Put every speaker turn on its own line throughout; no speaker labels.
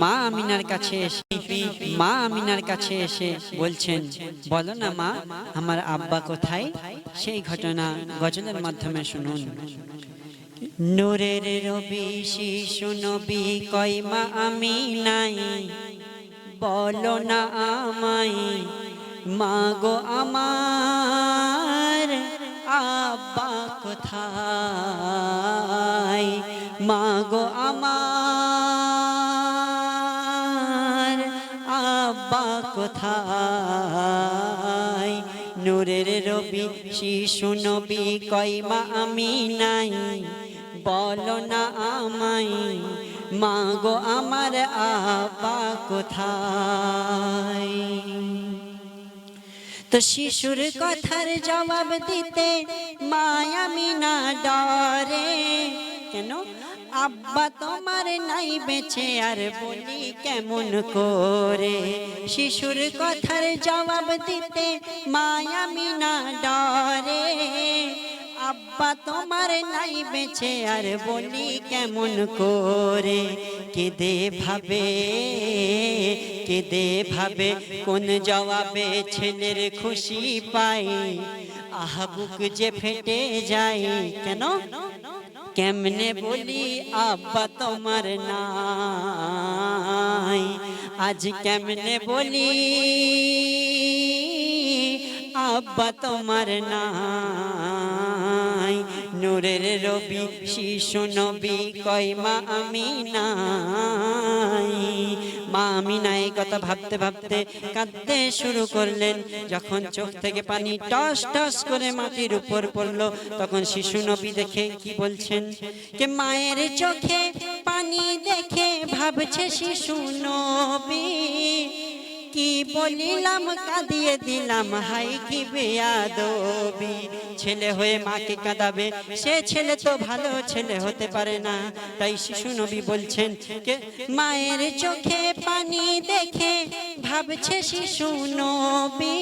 মা আমিনার কাছে এসে বলছেন, বলো না মা, আমার আব্বা কোথায়? সেই ঘটনা গজলের মাধ্যমে শুনুন। নূরের রবি শিশু নবী কই মা আমিনাই, বলো না আমায়, মা গো আমার আব্বা কোথায়? মা গো আমার আব্বা কোথায়? নূরের রবি শিশু নবী কই মা আমিনাই, বলো না আমায়, মা গো আমার আব্বা কোথায়? তো শিশুর কথার জবাব দিতে মা আমিনা ডরে, কেন? আব্বা তোমার নাই বেঁচে, আর বলি কেমন করে? শিশুর কথার জবাব দিতে মা আমিনা ডরে, আব্বা তোমার নাই বেঁচে, আর বলি কেমন করে? কেঁদে ভাবে কোন জবাবে ছেলের খুশি পাই, আহা বুক যে ফেটে যায়, কেন? কেমনে বলি আব্বা তোমার নাই, আজ কেমনে বলি আব্বা তোমার নাই? নূরের রবি শিশু নবী কই মা আমিনাই। মা আমিনা এই কথা ভাবতে ভাবতে কাঁদতে শুরু করলেন। যখন চোখ থেকে পানি টস টস করে মাটির উপর পড়লো, তখন শিশু নবী দেখে কি বলছেন, কে মায়ের চোখে পানি দেখে ভাবছে শিশু নবী, কি বলিলাম কাঁদিয়ে দিলাম, হাই কি বেয়াদবি। ছেলে হয়ে মাকে কাঁদাবে, সে ছেলে তো ভালো ছেলে হতে পারে না। তাই শিশু নবী বলছেন, কে মায়ের চোখে পানি দেখে ভাবছে শিশু নবী,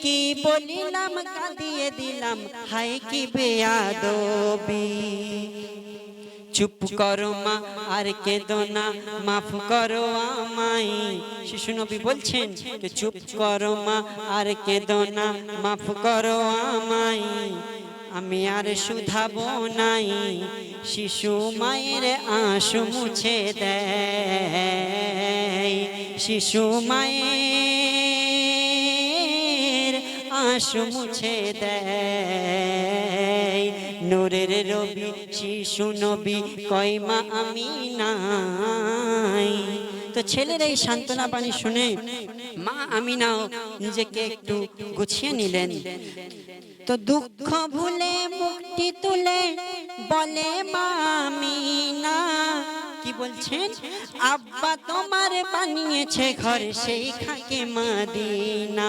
কি বলিলাম কাঁদিয়ে দিলাম, হাই কি বেয়াদবি। চুপ করো মা আর কেঁদো না, মাফ করো আমায়। শিশু নবী বলছেন, চুপ করো মা আর কেঁদো না, মাফ করো আমায়, আমি আর শুধাবো নাই। শিশু মায়ের আঁসু মুছে দেয়, শিশু মায়ের আঁসু মুছে দেয়। নূরের রবি শিশু নবী কই মা আমিনাই। তো ছেলের এই সান্ত্বনা বাণী শুনে মা আমিনাও নিজেকে একটু গুছিয়ে নিলেন। তো দুঃখ ভুলে মুখটি তুলে বলে মা আমিনা, কি বলছেন? আব্বা তোমার বানিয়েছে ঘর সেই খাকে মদিনা।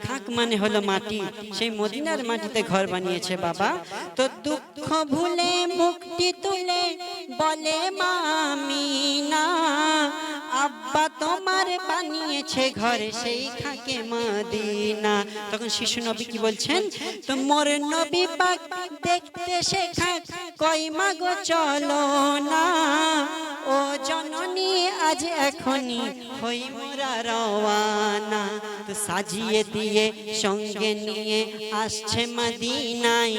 খাক মানে হলো মাটি, সেই মদিনার মাটিতে ঘর বানিয়েছে বাবা। তো দুঃখ ভুলে মুখটি তুলে বলে মা আমিনা, আব্বা তোমার বানিয়েছে ঘর সেই খাকে মদিনা। তখন শিশু নবী কি বলছেন, তো মোর নবী পাক দেখতে শেখা কই মা গো চলো না, ও জননী আজ এখনি হই মোরা রওয়ানা। তো সাজিয়ে দিয়ে সঙ্গে নিয়ে আসছে মদিনায়,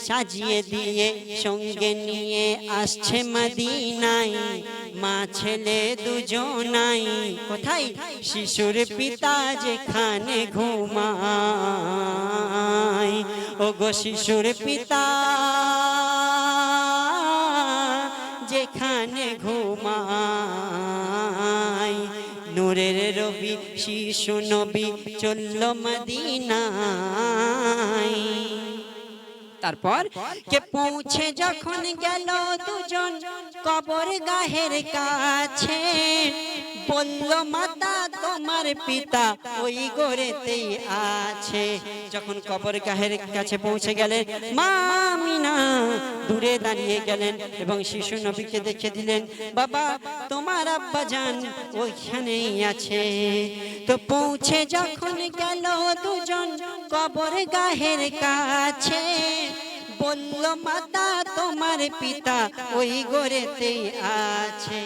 সাজিয়ে দিয়ে সঙ্গে নিয়ে আসছে মদিনায়, মা ছেলে দুজনাই। কোথায়? শিশুর পিতা যেখানে ঘুমায়, ও গো শিশুর পিতা যেখানে ঘুমায়। নূরের রবি শিশু নবী চলল মদিনায়। তারপর কে পৌঁছে যখন গেল দুজন কবর গাহের কাছে, বলল মাতা তোমার পিতা ওই গোরেতেই আছে। যখন কবর গাহের কাছে পৌঁছে গেলেন, মা আমিনা দূরে দাঁড়িয়ে গেলেন এবং শিশু নবীকে দেখে দিলেন, বাবা তোমার আব্বা জান ওইখানেই আছে। তো পৌঁছে যখন গেল দুজন কবর গাহের কাছে, বলল মাতা তোমার পিতা ওই গোরেতেই আছে।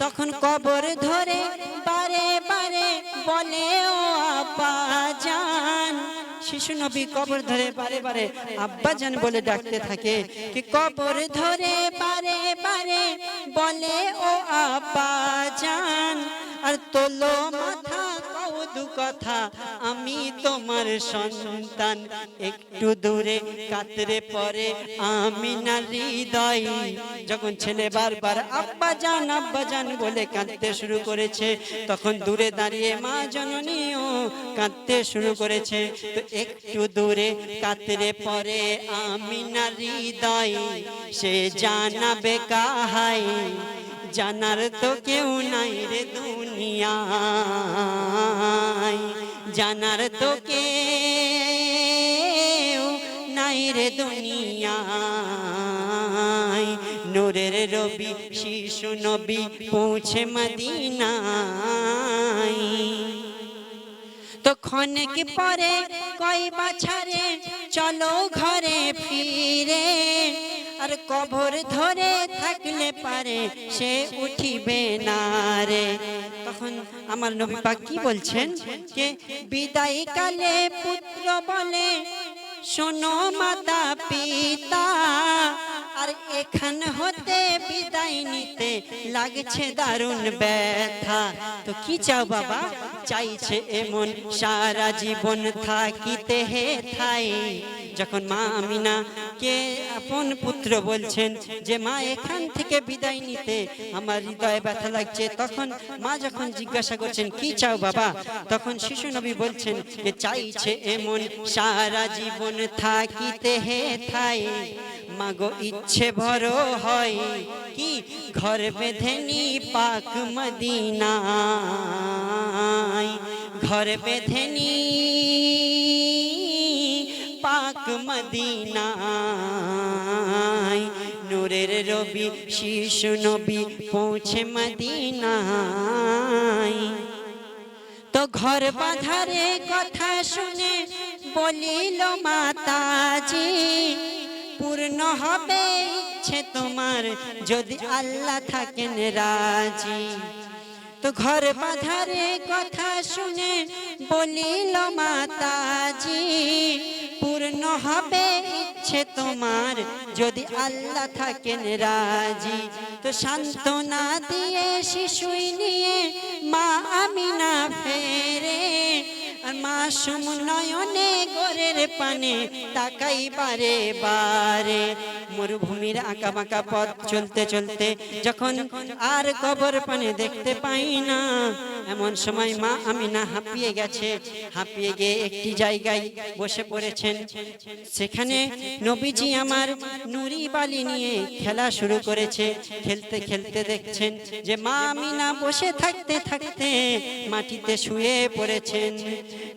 তখন কবর ধরে বারে বারে বলে ও আব্বা জান। শিশু নবী কবর ধরে বারে বারে আব্বা জান বলে ডাকতে থাকে, কি কবর ধরে বারে বারে বলে ও আব্বা জান। আর তোলো মাথা কও দু কথা, আমি তোমার সন্তান। একটু দূরে কাতরে পড়ে আমিনার হৃদয়। যখন ছেলে বারবার আব্বা জান বলে কাঁদতে শুরু করেছে, তখন দূরে দাঁড়িয়ে মা জননীও কাঁদতে শুরু করেছে। তো একটু দূরে কাতরে পড়ে আমিনার হৃদয়, সে জানাবে কাহাই, জানার তো কেউ নাই রে দুনিয়ায়, জানার তো কেউ নাই রে দুনিয়ায়। নূরের রবি শিশু নবী পৌঁছে মদিনায়। তো ক্ষণেক পরে কয় বাছারে চলো ঘরে ফিরে, আর কবর ধরে থাকলে পারে সে উঠিবে না রে। তখন আমার নবী পাক কি বলছেন, যে বিদায় কালে পুত্র বলে শোনো মাতা পিতা, আর এখান হতে বিদায় নিতে লাগছে দারুণ ব্যথা। তো কি চাও বাবা? চাইছে এমন সারা জীবন থাকিতে হে ঠাই। যখন মা আমিনা কে আপন পুত্র বলছেন যে মা এখান থেকে বিদায় নিতে আমার হৃদয়ে ব্যথা লাগছে, তখন মা যখন জিজ্ঞাসা করছেন কি চাও বাবা, তখন শিশু নবী বলছেন যে চাইছে এমন সারা জীবন থাকিতে হে ঠাই। মাগো ইচ্ছে বড় হয় কি ঘর বেঁধে নি পাক মদিনায়, ঘর বেঁধে নি পাক মদিনায়। নূরের রবি শিশু নবী পৌঁছে মদিনায়। তো ঘর বাঁধারে কথা শুনে বলিল মাতাজি, পূর্ণ হবে ইচ্ছে তোমার যদি আল্লাহ থাকেন রাজি। তো ঘর বাঁধারে কথা শুনে বলিল মাতাজি, পূর্ণ হবে ইচ্ছে তোমার যদি আল্লাহ থাকেন রাজি। তো সান্ত্বনা দিয়ে শিশুই নিয়ে মা আমিনা ফেরে, আর মাসুম নয়নে গোরের পানে তাকাই বারে বারে। মরুভূমির আঁকা বাঁকা পথ চলতে চলতে যখন আর কবর পানে দেখতে পাই না, এমন সময় মা আমিনা হাঁপিয়ে গেছে। হাঁপিয়ে গিয়ে একটি জায়গায় বসে পড়েছেন। সেখানে নবীজি আমার নুরি বালি নিয়ে খেলা শুরু করেছে। খেলতে খেলতে দেখছেন যে মা আমিনা বসে থাকতে থাকতে মাটিতে শুয়ে পড়েছেন।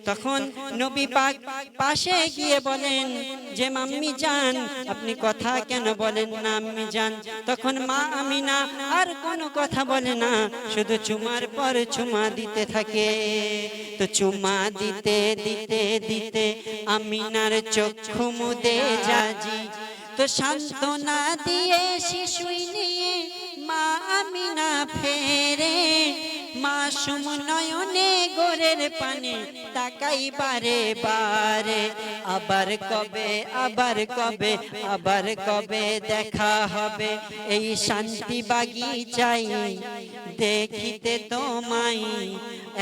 তখন নবী পাক পাশে গিয়ে বলেন যে মাম্মি জান, আপনি কথা কেন বলেন না আম্মি জান? তখন মা আমিনা আর কোনো কথা বলে না, শুধু চুমার পর চুমা দিতে থাকে। তো চুমা দিতে দিতে দিতে আমিনার চক্ষু মুদে জাজি। তো সান্ত্বনা দিয়ে শিশুই নিয়ে মা আমিনা ফেরে, মাসুম নয়নে গোরের পানে তাকাই বারে বারে। আবার কবে আবার কবে আবার কবে দেখা হবে এই শান্তি বাগিচায় দেখিতে তোমায়,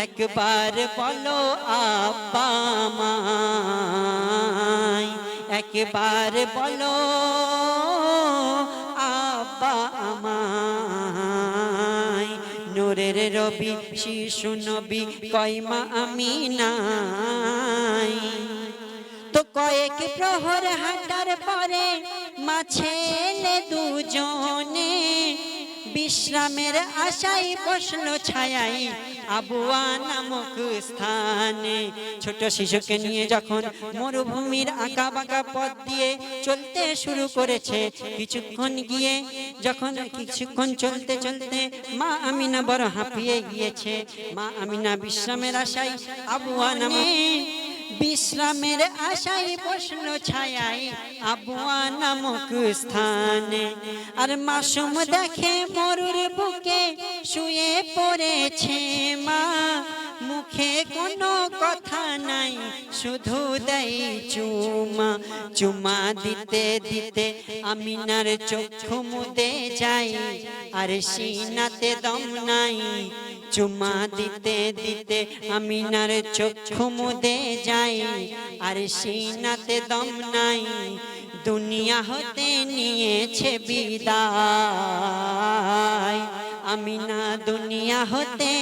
একবার বলো আব্বা আমায়, একবার বলো আব্বা আমায়। নূরের রবি শিশু নবী কয় মা আমিনায়। তো কয়েক প্রহর হাঁটার পরে মা ছেলে দুজনে বিশ্রামের আশায় বসলো ছায়ায় আবুয়া নামক স্থানে। ছোট শিশুকে নিয়ে যখন মরুভূমির আঁকা বাঁকা পথ দিয়ে চলতে শুরু করেছে, কিছুক্ষণ চলতে চলতে মা আমিনা বড় হাঁপিয়ে গিয়েছে। মা আমিনা বিশ্রামের আশায় আবুয়া নামে বিশ্রামের আশায় বসল ছায়ায় আবুয়া নামক স্থানে। আর মাসুম দেখে মরুর বুকে শুয়ে পড়েছে মা, মুখে কোনো কথা নাই শুধু দেয় চুমা। চুমা দিতে দিতে আমিনার চক্ষু মুদে যায়, আর সিনাতে দম নাই। চুমা দিতে দিতে আমিনার চক্ষু মুদে যায়, আর সিনাতে দম নাই। দুনিয়া হতে নিয়েছে বিদায়, আমিনা দুনিয়া হতে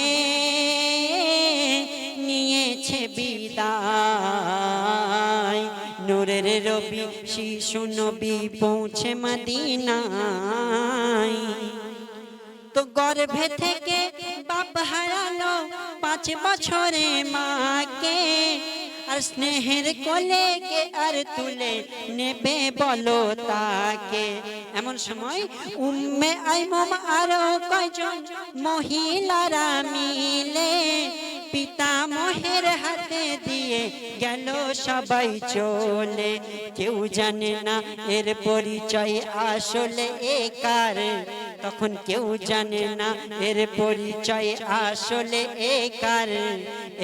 নিয়েছে বিদায়। নূরের রবি শিশু নবী পৌঁছে মদিনায়। তো গর্ভে থেকে বাপ হারালো 5 বছরে মাকে, আর স্নেহের কোলে কে আর তুলে নেবে বলো তাকে। এমন সময় উম্মে আইমুম আরো কয়জন মহিলারা মিলে পিতামহের হাতে দিয়ে গেল সবাই চলে। কেউ জানে না এর পরিচয় আসলে এ কার, তখন কেউ জানে না এর পরিচয় আসলে এ কার।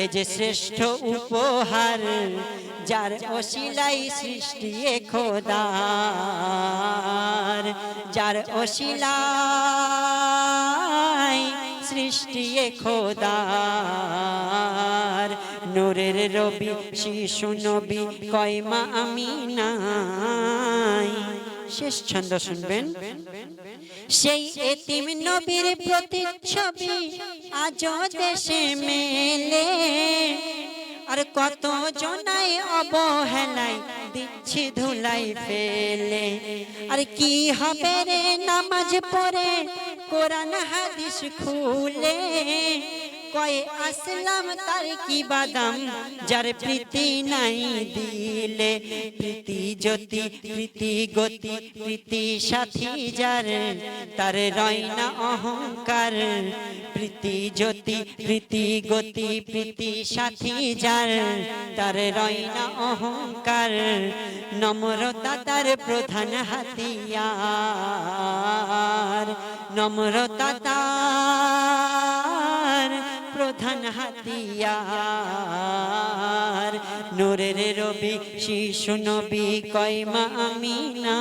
এ যে শ্রেষ্ঠ উপহার যার ওসিলাই সৃষ্টি খোদার, যার ওসিলাই সৃষ্টি খোদার। নূরের রবি শিশু নবী কয়মা আমিনাই। শেষ ছন্দ শুনবেন। সেই এতিম নবীর প্রতিচ্ছবি আজও দেশে মেলে, আর কত জনাই অবহেলায় দিচ্ছে ধুলাই ফেলে। আর কি হবে রে নামাজ পড়ে কোরআন হাদিস খুলে, কয় আসলাম তার কি বাদাম যার প্রীতি নাই দিলে। প্রীতি জ্যোতি প্রীতি গতি প্রীতি সাথী যার, তার রয় না অহংকার। প্রীতি জ্যোতি প্রীতি গতি প্রীতি সাথী যার, তার রয় না অহংকার। নম্রতা তার প্রধান হাতিয়ার, নম্রতা তার প্রধান হাতিয়ার। নূরের রবি শিশু নবী কয়মা আমিনাই।